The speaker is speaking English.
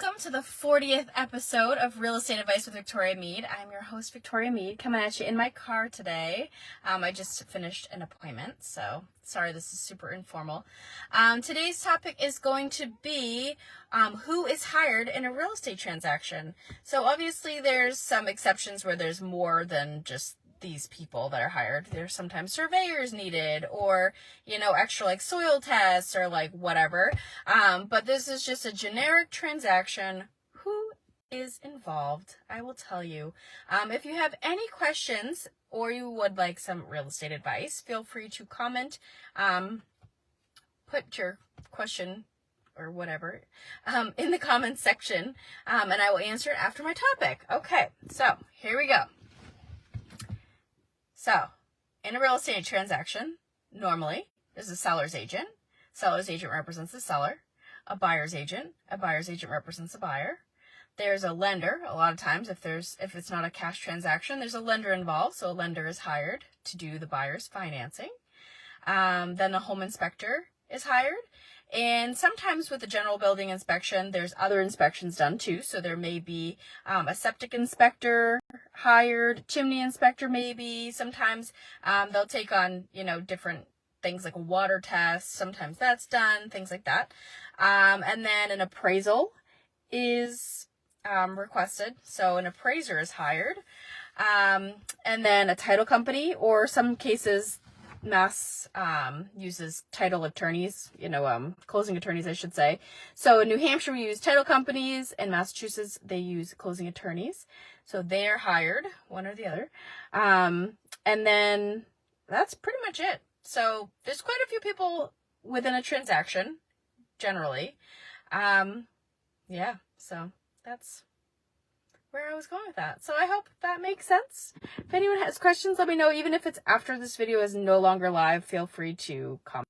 Welcome to the 40th episode of Real Estate Advice with Victoria Mead. I'm your host, Victoria Mead, coming at you in my car today. I just finished an appointment, so sorry this is super informal. Today's topic is going to be who is hired in a real estate transaction. So obviously there's some exceptions where there's more than just these people that are hired. There's sometimes surveyors needed or, extra like soil tests or like whatever. But this is just a generic transaction. Who is involved? I will tell you. If you have any questions or you would like some real estate advice, feel free to comment, put your question or whatever, in the comments section, and I will answer it after my topic. Okay, so here we go. So, in a real estate transaction, normally, there's a seller's agent. Seller's agent represents the seller. A buyer's agent. A buyer's agent represents a buyer. There's a lender. A lot of times, if it's not a cash transaction, there's a lender involved. So a lender is hired to do the buyer's financing. Then a home inspector is hired. And sometimes with the general building inspection, there's other inspections done too. So there may be a septic inspector hired, chimney inspector maybe. Sometimes they'll take on, different things like a water test. Sometimes that's done, things like that. And then an appraisal is requested. So an appraiser is hired. And then a title company, or some cases, Mass uses title attorneys, closing attorneys, I should say. So in New Hampshire, we use title companies. In Massachusetts, they use closing attorneys. So they're hired, one or the other. And then that's pretty much it. So there's quite a few people within a transaction, generally. So that's where I was going with that. So I hope that makes sense. If anyone has questions, let me know. Even if it's after this video is no longer live, feel free to comment.